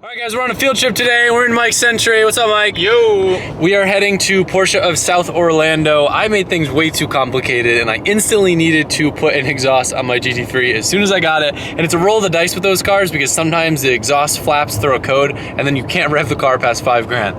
Alright guys, we're on a field trip today. We're in Mike's Century. What's up, Mike? Yo! We are heading to Porsche of South Orlando. I made things way too complicated and I instantly needed to put an exhaust on my GT3 as soon as I got it. And it's a roll of the dice with those cars because sometimes the exhaust flaps throw a code and then you can't rev the car past $5 grand.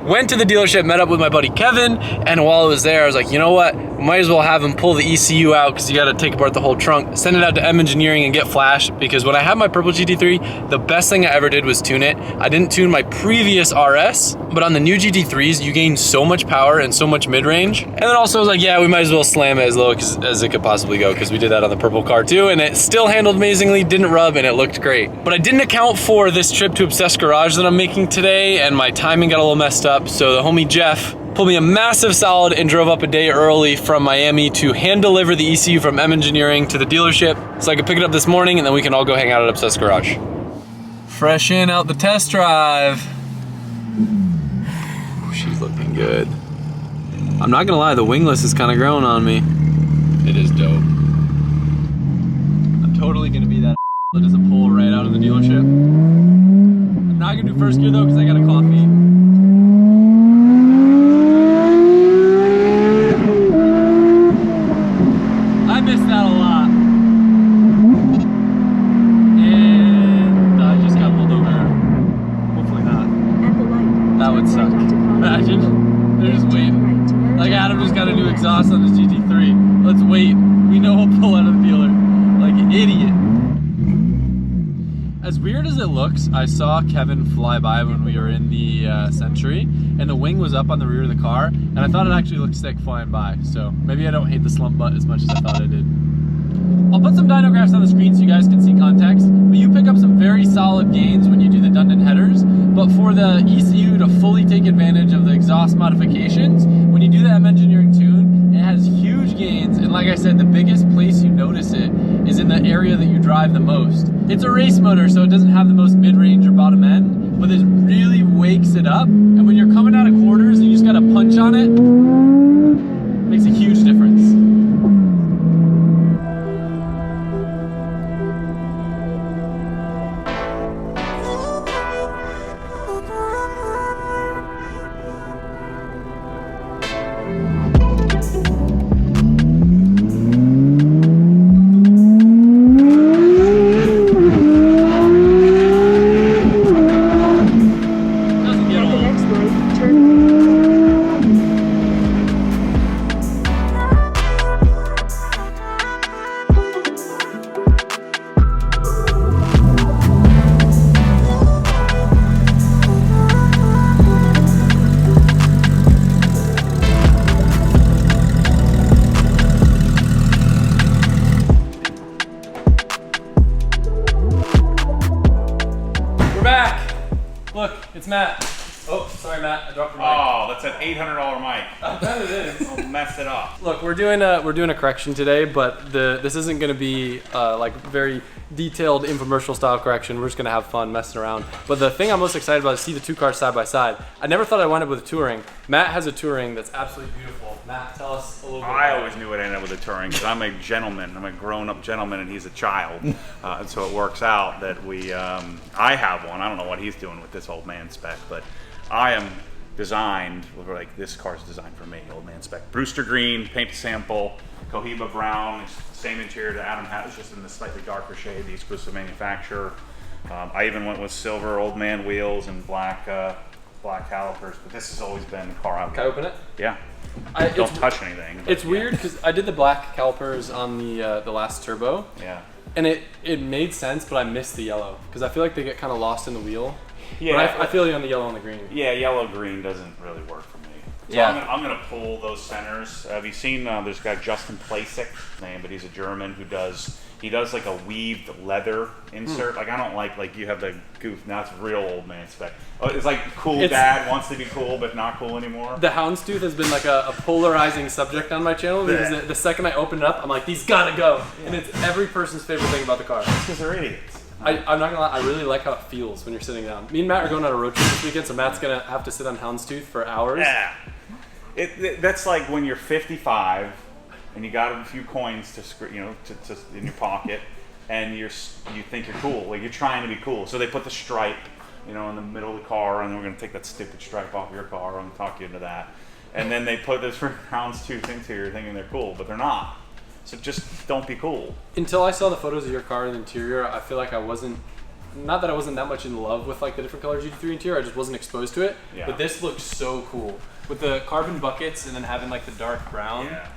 Went to the dealership, met up with my buddy Kevin, and while I was there, I was like, you know what? We might as well have him pull the ECU out because you got to take apart the whole trunk, send it out to M Engineering and get flashed, because when I had my purple GT3, the best thing I ever did was tune it. I didn't tune my previous RS, but on the new GT3s, you gain so much power and so much mid-range. And then also I was like, yeah, we might as well slam it as low as it could possibly go, because we did that on the purple car too, and it still handled amazingly, didn't rub, and it looked great. But I didn't account for this trip to Obsessed Garage that I'm making today, and my timing got a little messed up, so the homie Jeff pulled me a massive solid and drove up a day early from Miami to hand deliver the ECU from M Engineering to the dealership so I could pick it up this morning and then we can all go hang out at Obsessed Garage. Fresh in out the test drive. She's looking good. I'm not gonna lie, the wingless is kind of growing on me. It is dope. I'm totally gonna be that that doesn't pull right out of the dealership. I'm not gonna do first gear though because I got a coffee. I missed that a lot. And I just got pulled over. Hopefully not. That would suck. Imagine. They're just waiting. Like Adam just got a new exhaust on his GT3. Let's wait. We know he'll pull out of the dealer. Like an idiot. As weird as it looks, I saw Kevin fly by when we were in the Century, and the wing was up on the rear of the car, and I thought it actually looked sick flying by, so maybe I don't hate the slump butt as much as I thought I did. I'll put some dyno graphs on the screen so you guys can see context, but you pick up some very solid gains when you do the Dundon headers, but for the ECU to fully take advantage of the exhaust modifications, when you do the M Engineering tune, it has huge gains, and like I said, the biggest place you notice it is in the area that you drive the most. It's a race motor, so it doesn't have the most mid-range or bottom end, but this really wakes it up, and when you're coming out of quarters and you just gotta punch on it, it makes a huge difference. Look, it's Matt. Oh, sorry Matt, I dropped your mic. Oh, that's an $800 mic. I bet it is. I'll mess it up. Look, we're doing a correction today, but this isn't going to be like very detailed infomercial style correction. We're just going to have fun messing around. But the thing I'm most excited about is see the two cars side by side. I never thought I'd wind up with a Touring. Matt has a Touring that's absolutely beautiful. Matt, tell us a little bit. I always knew I'd end up with a Touring because I'm a gentleman. I'm a grown-up gentleman, and he's a child. And so it works out that I have one. I don't know what he's doing with this old man spec, but I am designed, like this car's designed for me, old man spec. Brewster green, paint to sample, Cohiba brown, it's the same interior that Adam has, just in the slightly darker shade, the exclusive manufacturer. I even went with silver old man wheels and black calipers, but this has always been the car I want. Can I open it? Yeah. Don't touch anything. It's weird because I did the black calipers on the last turbo. Yeah. And it made sense, but I missed the yellow because I feel like they get kind of lost in the wheel. Yeah, but I feel you on the yellow and the green. Yeah, yellow green doesn't really work for me. So yeah, I'm gonna pull those centers. Have you seen? There's a guy Justin Plasik, name, but he's a German who does like a weaved leather insert. Like I don't like you have the goof. Now it's real old man spec. Oh, it's like dad wants to be cool but not cool anymore. The houndstooth has been like a polarizing subject on my channel because the second I open it up, I'm like, these gotta go, and it's every person's favorite thing about the car. It's because they're idiots. I'm not gonna lie, I really like how it feels when you're sitting down. Me and Matt are going on a road trip this weekend, so Matt's gonna have to sit on houndstooth for hours. Yeah. That's like when you're 55 and you got a few coins to in your pocket, and you think you're cool. Like you're trying to be cool. So they put the stripe you know, in the middle of the car, and we're going to take that stupid stripe off your car. I'm going to talk you into that. And then they put this houndstooth interior thinking they're cool, but they're not. So just don't be cool. Until I saw the photos of your car and the interior, I feel like I wasn't, not that I wasn't that much in love with like the different color GT3 interior, I just wasn't exposed to it. Yeah. But this looks so cool. With the carbon buckets and then having like the dark brown. Yeah.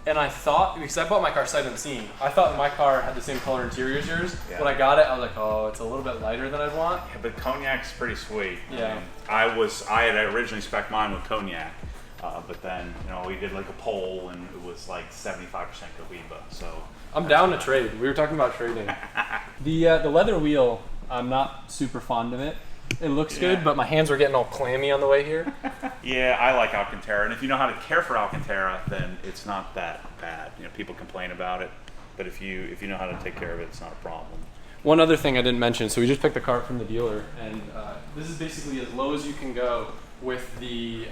And I thought, because I bought my car sight unseen, I thought my car had the same color interior as yours. Yeah. When I got it, I was like, oh, it's a little bit lighter than I'd want. Yeah, but cognac's pretty sweet. Yeah. I mean, I had originally spec'd mine with cognac, but then, you know, we did like a poll and it was like 75% Cohiba. So I'm down to trade. We were talking about trading. The leather wheel, I'm not super fond of it. It looks good, but my hands were getting all clammy on the way here. Yeah, I like Alcantara, and if you know how to care for Alcantara, then it's not that bad. You know, people complain about it, but if you know how to take care of it, it's not a problem. One other thing I didn't mention, so we just picked the car up from the dealer, and this is basically as low as you can go with the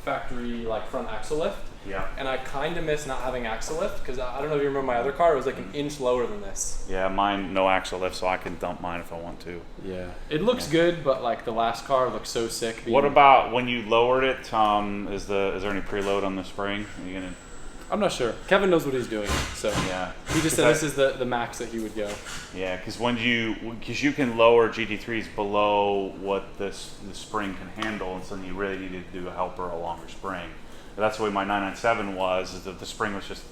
factory like front axle lift. Yeah. And I kind of miss not having axle lift because I don't know if you remember my other car. It was like an inch lower than this. Yeah, mine no axle lift, so I can dump mine if I want to. Yeah. It looks good, but like the last car looks so sick. What about when you lowered it? Is there any preload on the spring? Are you gonna? I'm not sure. Kevin knows what he's doing, so Yeah. he just said this is the max that he would go. Yeah, because you can lower GT3s below what the spring can handle, and so you really needed to do a helper or a longer spring. That's the way my 997 was, is that the spring was just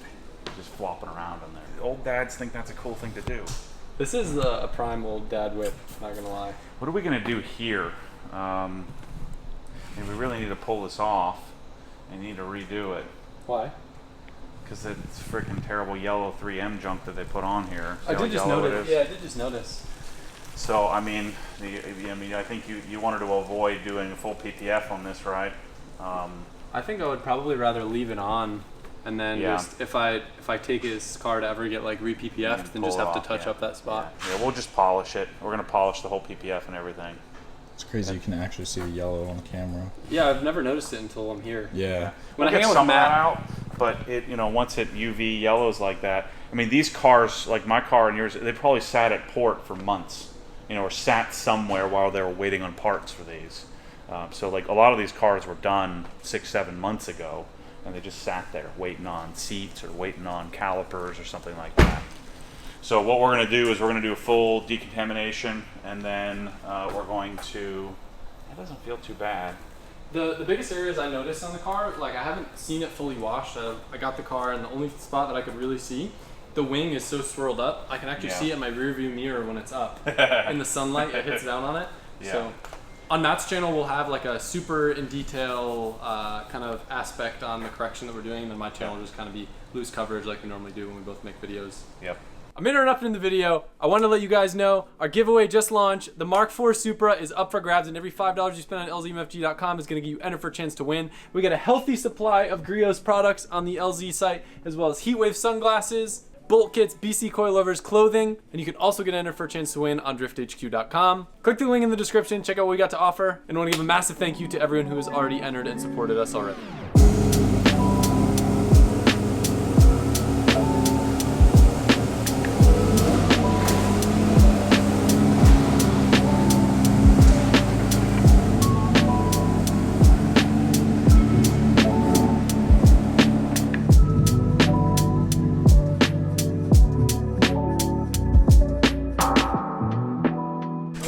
flopping around in there. Old dads think that's a cool thing to do. This is a prime old dad whip, not gonna lie. What are we gonna do here? We really need to pull this off and need to redo it. Why? Because it's freaking terrible yellow 3M junk that they put on here. I did just notice. Yeah, I did just notice. So, I mean, I think you wanted to avoid doing a full PPF on this, right? I think I would probably rather leave it on, and then just if I take his car to ever get like re-PPF'd, then just have to touch up that spot. Yeah, we'll just polish it. We're gonna polish the whole PPF and everything. It's crazy you can actually see the yellow on the camera. Yeah, I've never noticed it until I'm here. Yeah. When I hang out with Matt, out, but once it UV yellows like that, I mean, these cars, like my car and yours, they probably sat at port for months, or sat somewhere while they were waiting on parts for these. So like a lot of these cars were done 6-7 months ago, and they just sat there waiting on seats or waiting on calipers or something like that. So what we're going to do is we're going to do a full decontamination, and then we're going to. It doesn't feel too bad. The biggest areas I noticed on the car, like I haven't seen it fully washed. I got the car, and the only spot that I could really see, the wing is so swirled up. I can actually see it in my rear view mirror when it's up in the sunlight. It hits down on it. Yeah. So on Matt's channel, we'll have like a super in detail kind of aspect on the correction that we're doing, and then my channel will just kind of be loose coverage like we normally do when we both make videos. Yep. A minute enough in the video, I want to let you guys know our giveaway just launched. The Mark IV Supra is up for grabs, and every $5 you spend on LZMFG.com is going to give you entered for a chance to win. We get a healthy supply of Griots products on the LZ site, as well as Heatwave sunglasses, bolt kits, BC coilovers, clothing, and you can also get entered for a chance to win on DriftHQ.com. Click the link in the description, check out what we got to offer, and I want to give a massive thank you to everyone who has already entered and supported us already.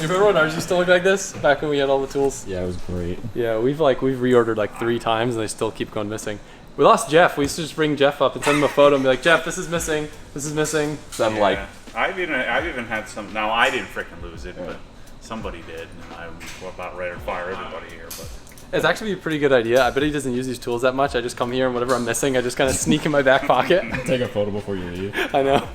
Remember when ours used to look like this back when we had all the tools? Yeah, it was great. Yeah, we've reordered like 3 times and they still keep going missing. We lost Jeff. We used to just bring Jeff up and send him a photo and be like, Jeff, this is missing. This is missing. So I'm like, I've even had some. Now I didn't freaking lose it, but somebody did, and I'm about ready to fire everybody here. But it's actually a pretty good idea. I bet he doesn't use these tools that much. I just come here and whatever I'm missing, I just kind of sneak in my back pocket. Take a photo before you leave. I know.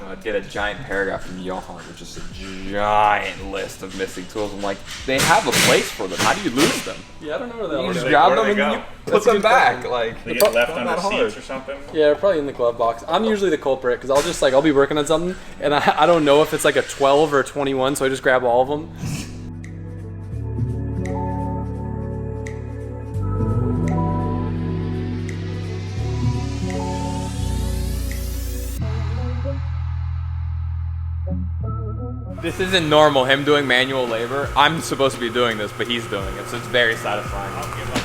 I'd get a giant paragraph from Johan with just a giant list of missing tools. I'm like, they have a place for them. How do you lose them? Yeah, I don't know where they You are. just Where grab do them they and go? you put them back. Like, they get left not under that hard. seats or something. Yeah, they're probably in the glove box. I'm usually the culprit because I'll be working on something and I don't know if it's like a 12 or a 21, so I just grab all of them. This isn't normal, him doing manual labor. I'm supposed to be doing this, but he's doing it, so it's very satisfying. I'll give up.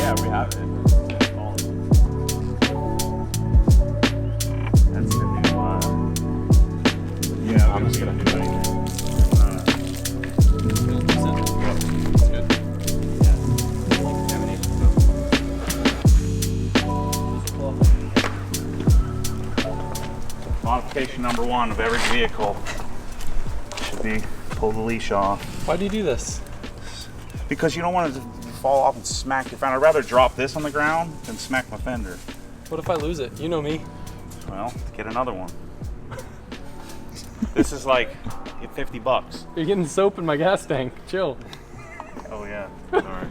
Yeah, we have it. That's the new, yeah, I'm just gonna do anything. Modification number one of every vehicle should be pull the leash off. Why do you do this? Because you don't want it to fall off and smack your fender. I'd rather drop this on the ground than smack my fender. What if I lose it? You know me. Well, get another one. This is like $50. You're getting soap in my gas tank. Chill. Oh yeah. All right.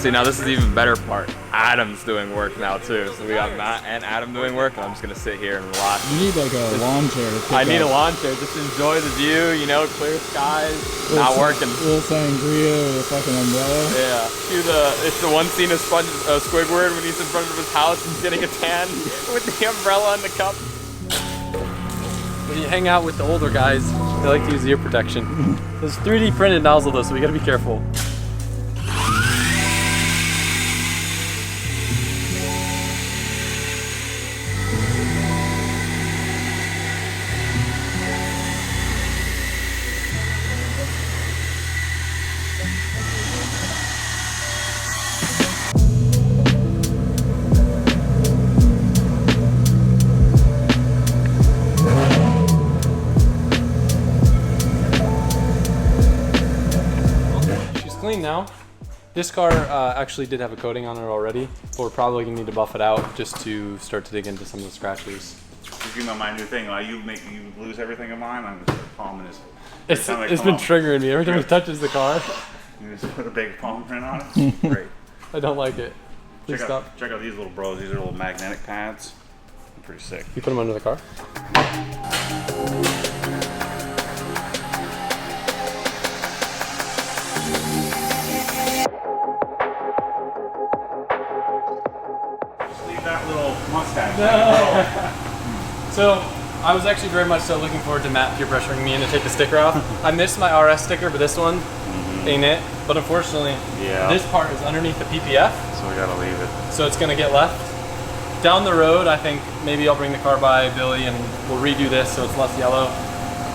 See, now this is the even better part. Adam's doing work now too. So we got Matt and Adam doing work, and I'm just gonna sit here and relax. You need like a lawn chair to pick I need a up lawn chair, just enjoy the view, you know, clear skies, not working. little sangria with a fucking umbrella. Yeah, it's the one scene of Squidward when he's in front of his house and getting a tan with the umbrella and the cup. When you hang out with the older guys, they like to use ear protection. There's 3D printed nozzle though, so we gotta be careful. Clean now. This car actually did have a coating on it already, but we're probably gonna need to buff it out just to start to dig into some of the scratches. You know my new thing. You lose everything of mine. I'm just palming his. It's been triggering me every time he touches the car. You just put a big palm print on it. Great. I don't like it. Please stop. Check out these little bros. These are little magnetic pads. They're pretty sick. You put them under the car? That little mustache. So, I was actually very much so looking forward to Matt peer pressuring me in to take the sticker off. I missed my RS sticker, but this one ain't it. But unfortunately, this part is underneath the PPF. So we gotta leave it. So it's gonna get left. Down the road, I think maybe I'll bring the car by Billy and we'll redo this so it's less yellow.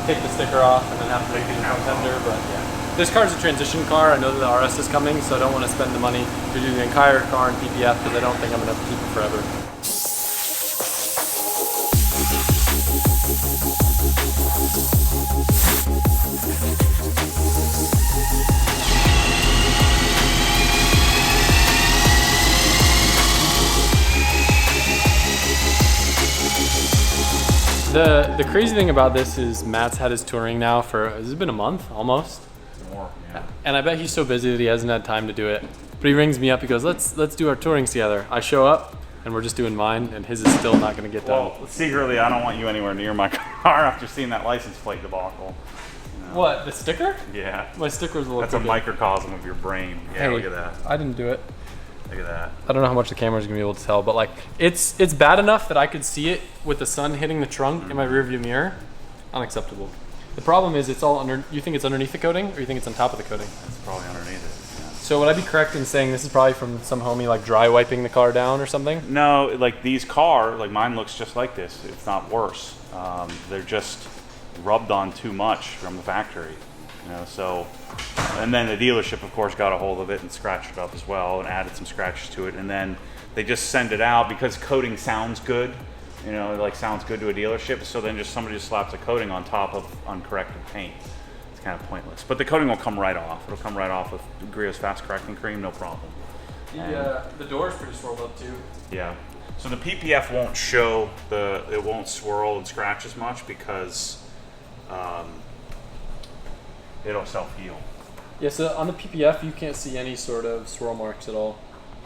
Take the sticker off and then have to make it a tender, but yeah. This car is a transition car. I know that the RS is coming, so I don't want to spend the money to do the entire car in PPF because I don't think I'm gonna keep it forever. The crazy thing about this is Matt's had his touring now for, has it been a month almost? More, yeah. And I bet he's so busy that he hasn't had time to do it. But he rings me up, he goes, let's do our tourings together. I show up and we're just doing mine and his is still not gonna get done. Well, secretly, I don't want you anywhere near my car after seeing that license plate debacle. You know? What, the sticker? Yeah. My sticker's a little That's a crooked. microcosm of your brain. Yeah, Hey, look at that. I didn't do it. Look at that. I don't know how much the camera's gonna be able to tell, but like it's bad enough that I could see it with the sun hitting the trunk in my rearview mirror. Unacceptable. The problem is it's all under. You think it's underneath the coating, or you think it's on top of the coating? It's probably underneath it. Yeah. So would I be correct in saying this is probably from some homie like dry wiping the car down or something? No, like these cars, like mine looks just like this. It's not worse. They're just rubbed on too much from the factory. You know, so, and then the dealership, of course, got a hold of it and scratched it up as well and added some scratches to it. And then they just send it out because coating sounds good. You know, it like sounds good to a dealership. So then somebody just slaps a coating on top of uncorrected paint. It's kind of pointless. But the coating will come right off. It'll come right off with Griot's fast correcting cream, no problem. The door is pretty swirled up too. Yeah. So the PPF won't show it won't swirl and scratch as much because it'll self-heal. Yeah, so on the PPF you can't see any sort of swirl marks at all.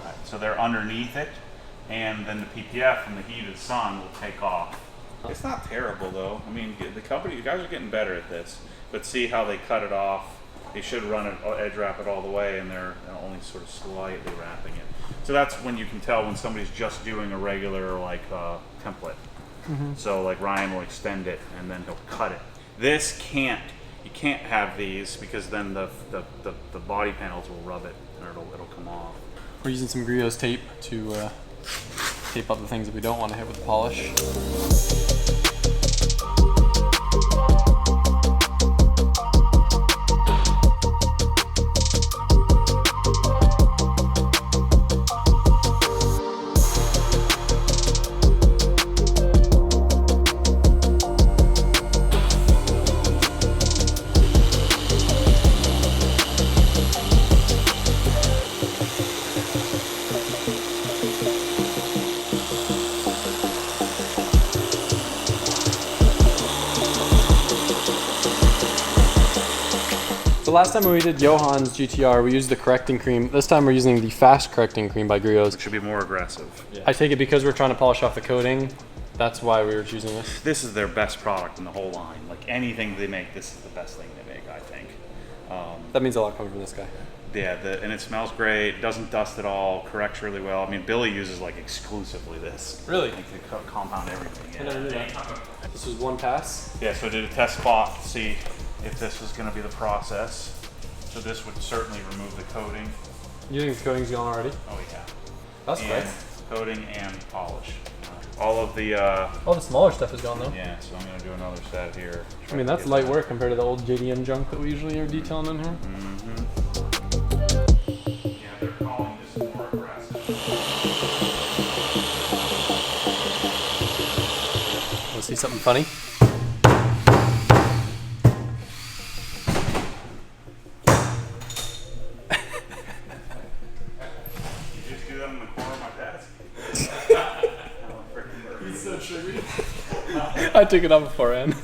Right. So they're underneath it, and then the PPF from the heat of the sun will take off. It's not terrible though. I mean, the company, you guys are getting better at this. But see how they cut it off. They should run it, edge wrap it all the way, and they're only sort of slightly wrapping it. So that's when you can tell when somebody's just doing a regular template. So like Ryan will extend it and then he'll cut it. This can't. You can't have these because then the body panels will rub it and it'll come off. We're using some Griot's tape to tape up the things that we don't want to hit with the polish. So last time when we did Johann's GTR, we used the correcting cream. This time we're using the fast correcting cream by Griot's. It should be more aggressive. Yeah. I take it because we're trying to polish off the coating, that's why we were choosing this. This is their best product in the whole line. Like anything they make, this is the best thing they make, I think. That means a lot coming from this guy. Yeah, and it smells great, doesn't dust at all, corrects really well. I mean, Billy uses like exclusively this. Really? Like they compound everything. I never knew that. This was one pass? Yeah, so I did a test spot to see if this was going to be the process. So this would certainly remove the coating. You think the coating's gone already? Oh yeah. That's and quick. Coating and polish. All of the All the smaller stuff is gone though. yeah. So I'm going to do another set here. I mean, that's light work compared to the old JDM junk that we usually are detailing in here. Yeah, they're calling this more aggressive. Want to see something funny? You just do that in the corner of my desk. He's so triggered. I took it off beforehand.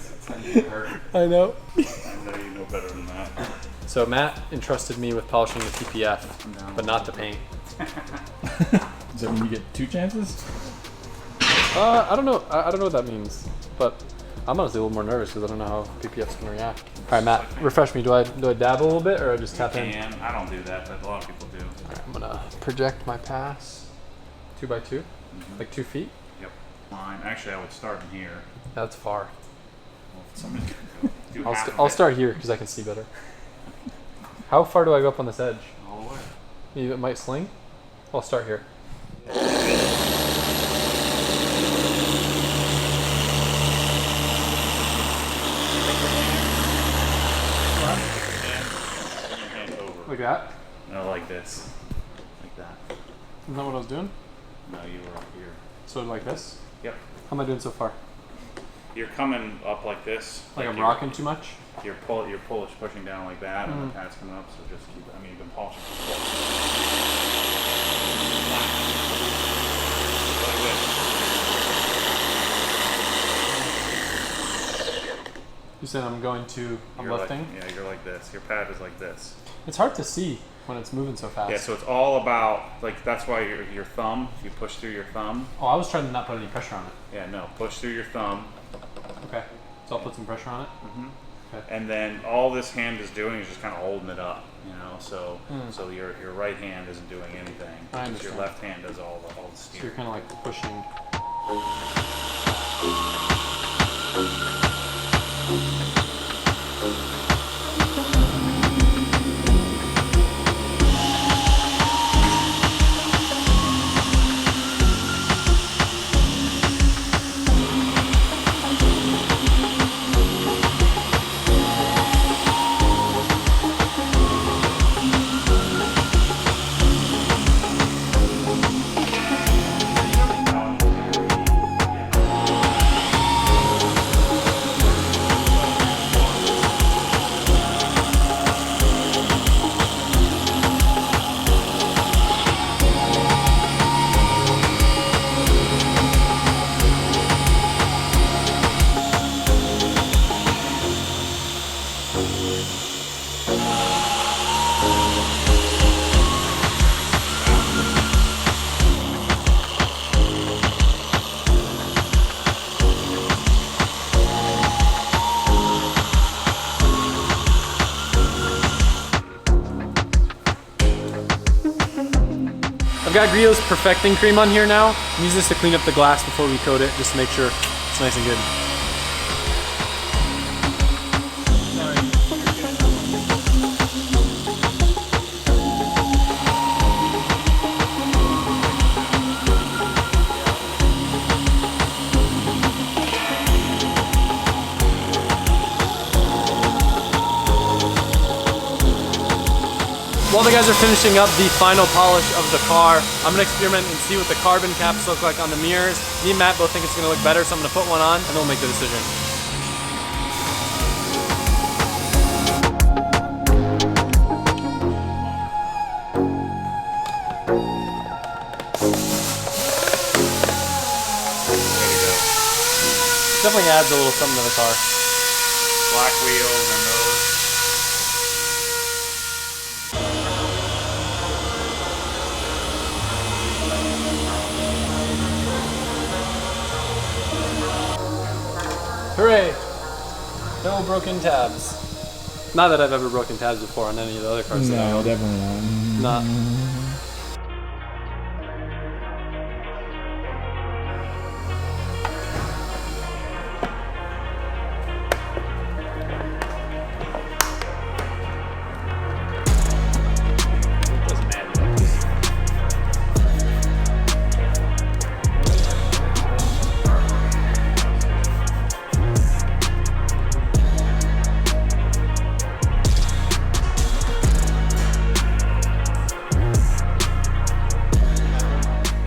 I know. I know you know better than that. So Matt entrusted me with polishing the PPF, but not the paint. Does that mean you get 2 chances? I don't know. I don't know what that means, but I'm honestly a little more nervous because I don't know how PPF's gonna react. All right, Matt, refresh me. Do I dab a little bit or I just tap in? And I don't do that, but a lot of people do. All right, I'm gonna project my pass 2 by 2, like 2 feet. Yep. Mine. Actually, I would start in here. That's far. Well, if somebody's gonna do half of I'll it, start here because I can see better. How far do I go up on this edge? all the way. Maybe it might sling. I'll start here. Hand over. Like that? No, like this. Like that. Isn't that what I was doing? No, you were up here. So like this? Yep. How am I doing so far? You're coming up like this. Like I'm you're- rocking too much? You're pushing down like that, and the pad's coming up. So just keep. I mean, you've been polishing. You said I'm going to, I'm You're lifting? Like, yeah, you're like this. Your pad is like this. It's hard to see when it's moving so fast. Yeah, so it's all about, like, that's why your thumb, if you push through your thumb. Oh, I was trying to not put any pressure on it. Yeah, no, push through your thumb. Okay. So I'll put some pressure on it? And then all this hand is doing is just kind of holding it up, you know. So so your right hand isn't doing anything. I Just your understand. left hand does all the So you're steering. kind of like pushing. got Griot's perfecting cream on here now. I'm using this to clean up the glass before we coat it, just to make sure it's nice and good. While the guys are finishing up the final polish of the car, I'm gonna experiment and see what the carbon caps look like on the mirrors. Me and Matt both think it's gonna look better, so I'm gonna put one on and then we'll make the decision. Definitely adds a little something to the car. Black wheels and those. Hooray! No broken tabs. Not that I've ever broken tabs before on any of the other cars that I No, own. definitely not. Not.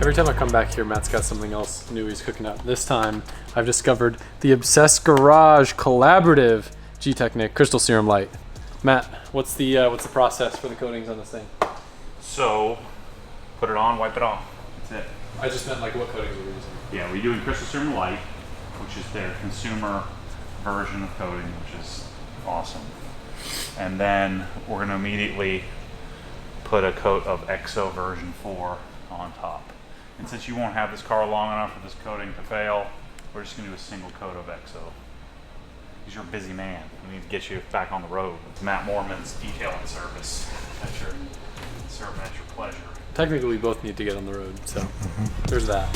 Every time I come back here, Matt's got something else new he's cooking up. This time, I've discovered the Obsessed Garage Collaborative G-Technic Crystal Serum Light. Matt, what's the process for the coatings on this thing? So, put it on, wipe it off. That's it. I just meant like what coatings we're using. Yeah, we're doing Crystal Serum Light, which is their consumer version of coating, which is awesome. And then we're going to immediately put a coat of EXO version 4 on top. And since you won't have this car long enough for this coating to fail, we're just going to do a single coat of EXO. Because you're a busy man. We need to get you back on the road with Matt Moorman's detailing service. At your pleasure. Technically, we both need to get on the road, so there's that.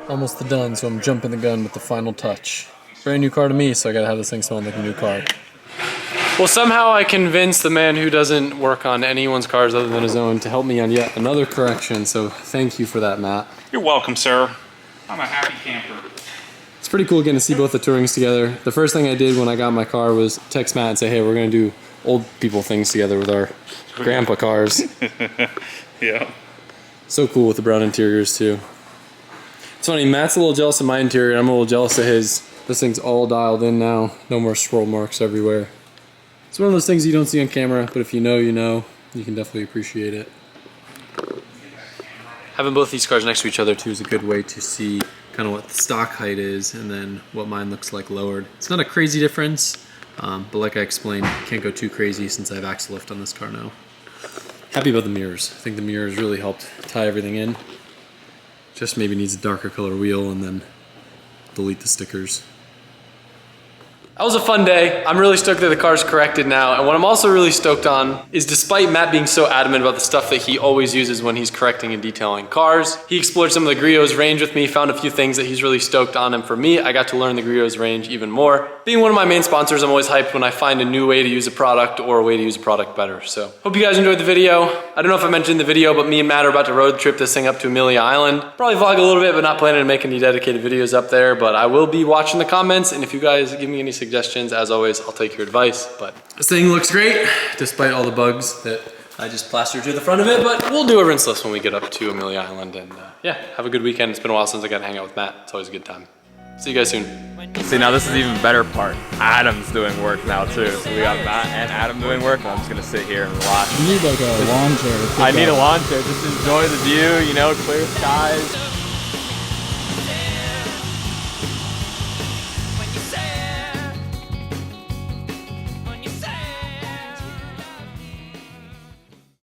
Almost done, so I'm jumping the gun with the final touch. Brand new car to me, so I gotta have this thing smelling like a new car. Well, somehow I convinced the man who doesn't work on anyone's cars other than his own to help me on yet another correction, so thank you for that, Matt. You're welcome, sir. I'm a happy camper. It's pretty cool getting to see both the Tourings together. The first thing I did when I got my car was text Matt and say, hey, we're gonna do old people things together with our grandpa cars. Yeah. So cool with the brown interiors too. It's funny, Matt's a little jealous of my interior, I'm a little jealous of his. This thing's all dialed in now. No more swirl marks everywhere. It's one of those things you don't see on camera, but if you know, you know. You can definitely appreciate it. Having both these cars next to each other too is a good way to see kind of what the stock height is and then what mine looks like lowered. It's not a crazy difference, but like I explained, can't go too crazy since I have axle lift on this car now. Happy about the mirrors. I think the mirrors really helped tie everything in. Just maybe needs a darker color wheel and then delete the stickers. That was a fun day. I'm really stoked that the car's corrected now. And what I'm also really stoked on is despite Matt being so adamant about the stuff that he always uses when he's correcting and detailing cars, he explored some of the Griot's range with me, found a few things that he's really stoked on. And for me, I got to learn the Griot's range even more. Being one of my main sponsors, I'm always hyped when I find a new way to use a product or a way to use a product better. So hope you guys enjoyed the video. I don't know if I mentioned in the video, but me and Matt are about to road trip this thing up to Amelia Island. Probably vlog a little bit, but not planning to make any dedicated videos up there. But I will be watching the comments. And if you guys give me any suggestions, as always, I'll take your advice. But this thing looks great, despite all the bugs that I just plastered to the front of it. But we'll do a rinseless when we get up to Amelia Island. And yeah, have a good weekend. It's been a while since I got to hang out with Matt. It's always a good time. See you guys soon. See, now this is the even better part. Adam's doing work now too. So we got Matt and Adam doing work, and I'm just gonna sit here and watch. You need like a lawn chair. I need a lawn chair. Just enjoy the view, you know, clear skies.